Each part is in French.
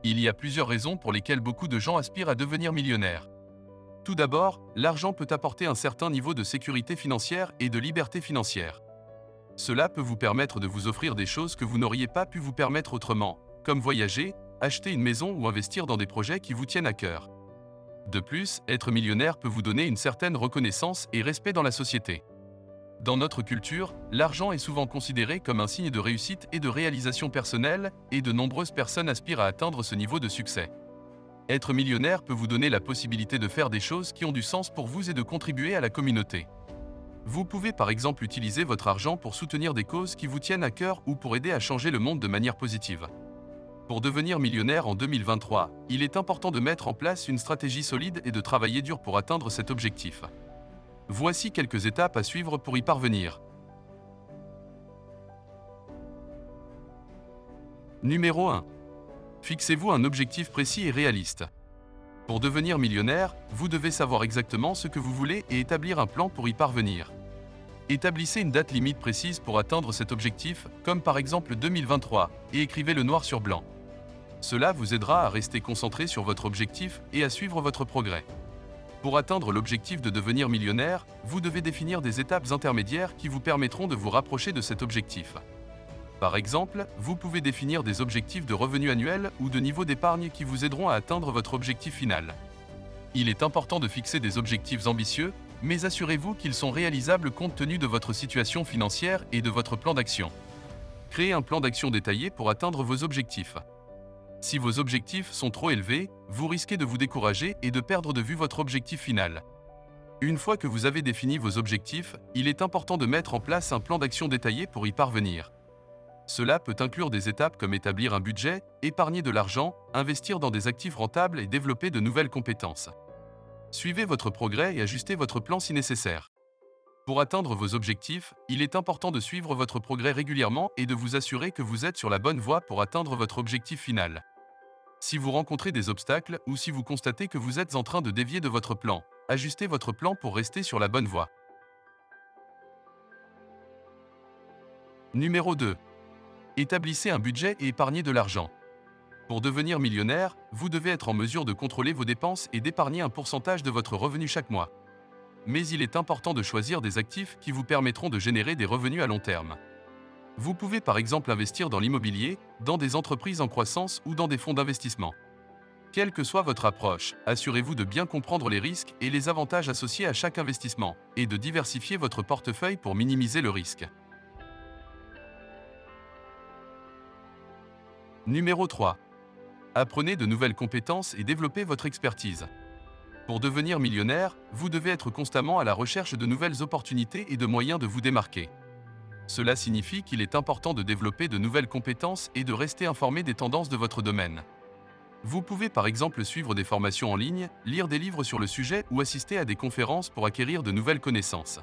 Il y a plusieurs raisons pour lesquelles beaucoup de gens aspirent à devenir millionnaires. Tout d'abord, l'argent peut apporter un certain niveau de sécurité financière et de liberté financière. Cela peut vous permettre de vous offrir des choses que vous n'auriez pas pu vous permettre autrement, comme voyager, acheter une maison ou investir dans des projets qui vous tiennent à cœur. De plus, être millionnaire peut vous donner une certaine reconnaissance et respect dans la société. Dans notre culture, l'argent est souvent considéré comme un signe de réussite et de réalisation personnelle, et de nombreuses personnes aspirent à atteindre ce niveau de succès. Être millionnaire peut vous donner la possibilité de faire des choses qui ont du sens pour vous et de contribuer à la communauté. Vous pouvez par exemple utiliser votre argent pour soutenir des causes qui vous tiennent à cœur ou pour aider à changer le monde de manière positive. Pour devenir millionnaire en 2023, il est important de mettre en place une stratégie solide et de travailler dur pour atteindre cet objectif. Voici quelques étapes à suivre pour y parvenir. Numéro 1. Fixez-vous un objectif précis et réaliste. Pour devenir millionnaire, vous devez savoir exactement ce que vous voulez et établir un plan pour y parvenir. Établissez une date limite précise pour atteindre cet objectif, comme par exemple 2023, et écrivez-le noir sur blanc. Cela vous aidera à rester concentré sur votre objectif et à suivre votre progrès. Pour atteindre l'objectif de devenir millionnaire, vous devez définir des étapes intermédiaires qui vous permettront de vous rapprocher de cet objectif. Par exemple, vous pouvez définir des objectifs de revenus annuels ou de niveau d'épargne qui vous aideront à atteindre votre objectif final. Il est important de fixer des objectifs ambitieux, mais assurez-vous qu'ils sont réalisables compte tenu de votre situation financière et de votre plan d'action. Créez un plan d'action détaillé pour atteindre vos objectifs. Si vos objectifs sont trop élevés, vous risquez de vous décourager et de perdre de vue votre objectif final. Une fois que vous avez défini vos objectifs, il est important de mettre en place un plan d'action détaillé pour y parvenir. Cela peut inclure des étapes comme établir un budget, épargner de l'argent, investir dans des actifs rentables et développer de nouvelles compétences. Suivez votre progrès et ajustez votre plan si nécessaire. Pour atteindre vos objectifs, il est important de suivre votre progrès régulièrement et de vous assurer que vous êtes sur la bonne voie pour atteindre votre objectif final. Si vous rencontrez des obstacles ou si vous constatez que vous êtes en train de dévier de votre plan, ajustez votre plan pour rester sur la bonne voie. Numéro 2. Établissez un budget et épargnez de l'argent. Pour devenir millionnaire, vous devez être en mesure de contrôler vos dépenses et d'épargner un pourcentage de votre revenu chaque mois. Mais il est important de choisir des actifs qui vous permettront de générer des revenus à long terme. Vous pouvez par exemple investir dans l'immobilier, dans des entreprises en croissance ou dans des fonds d'investissement. Quelle que soit votre approche, assurez-vous de bien comprendre les risques et les avantages associés à chaque investissement, et de diversifier votre portefeuille pour minimiser le risque. Numéro 3. Apprenez de nouvelles compétences et développez votre expertise. Pour devenir millionnaire, vous devez être constamment à la recherche de nouvelles opportunités et de moyens de vous démarquer. Cela signifie qu'il est important de développer de nouvelles compétences et de rester informé des tendances de votre domaine. Vous pouvez par exemple suivre des formations en ligne, lire des livres sur le sujet ou assister à des conférences pour acquérir de nouvelles connaissances.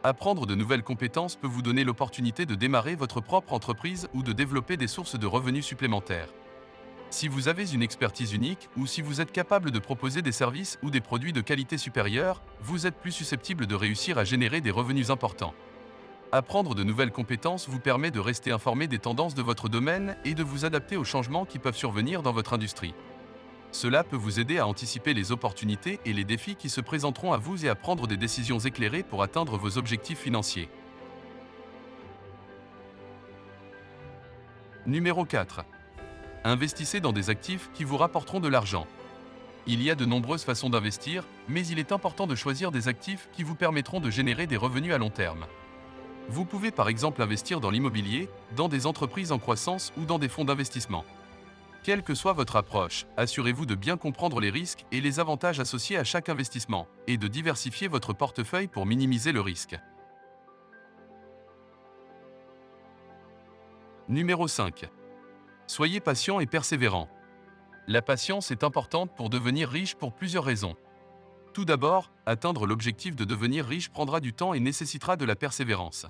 Apprendre de nouvelles compétences peut vous donner l'opportunité de démarrer votre propre entreprise ou de développer des sources de revenus supplémentaires. Si vous avez une expertise unique ou si vous êtes capable de proposer des services ou des produits de qualité supérieure, vous êtes plus susceptible de réussir à générer des revenus importants. Apprendre de nouvelles compétences vous permet de rester informé des tendances de votre domaine et de vous adapter aux changements qui peuvent survenir dans votre industrie. Cela peut vous aider à anticiper les opportunités et les défis qui se présenteront à vous et à prendre des décisions éclairées pour atteindre vos objectifs financiers. Numéro 4. Investissez dans des actifs qui vous rapporteront de l'argent. Il y a de nombreuses façons d'investir, mais il est important de choisir des actifs qui vous permettront de générer des revenus à long terme. Vous pouvez par exemple investir dans l'immobilier, dans des entreprises en croissance ou dans des fonds d'investissement. Quelle que soit votre approche, assurez-vous de bien comprendre les risques et les avantages associés à chaque investissement, et de diversifier votre portefeuille pour minimiser le risque. Numéro 5. Soyez patient et persévérant. La patience est importante pour devenir riche pour plusieurs raisons. Tout d'abord, atteindre l'objectif de devenir riche prendra du temps et nécessitera de la persévérance.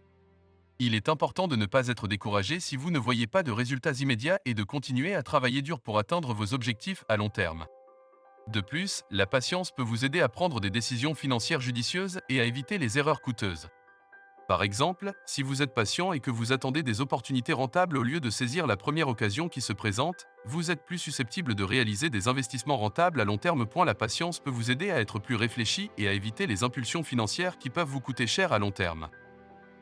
Il est important de ne pas être découragé si vous ne voyez pas de résultats immédiats et de continuer à travailler dur pour atteindre vos objectifs à long terme. De plus, la patience peut vous aider à prendre des décisions financières judicieuses et à éviter les erreurs coûteuses. Par exemple, si vous êtes patient et que vous attendez des opportunités rentables au lieu de saisir la première occasion qui se présente, vous êtes plus susceptible de réaliser des investissements rentables à long terme. La patience peut vous aider à être plus réfléchi et à éviter les impulsions financières qui peuvent vous coûter cher à long terme.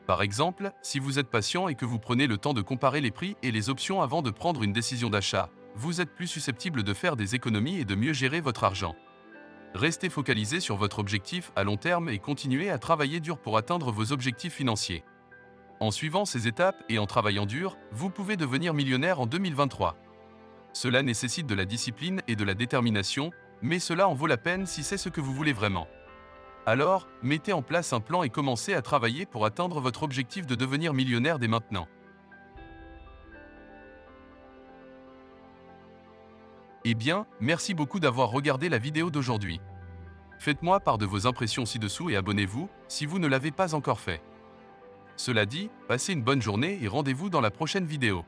Par exemple, si vous êtes patient et que vous prenez le temps de comparer les prix et les options avant de prendre une décision d'achat, vous êtes plus susceptible de faire des économies et de mieux gérer votre argent. Restez focalisé sur votre objectif à long terme et continuez à travailler dur pour atteindre vos objectifs financiers. En suivant ces étapes et en travaillant dur, vous pouvez devenir millionnaire en 2023. Cela nécessite de la discipline et de la détermination, mais cela en vaut la peine si c'est ce que vous voulez vraiment. Alors, mettez en place un plan et commencez à travailler pour atteindre votre objectif de devenir millionnaire dès maintenant. Eh bien, merci beaucoup d'avoir regardé la vidéo d'aujourd'hui. Faites-moi part de vos impressions ci-dessous et abonnez-vous si vous ne l'avez pas encore fait. Cela dit, passez une bonne journée et rendez-vous dans la prochaine vidéo.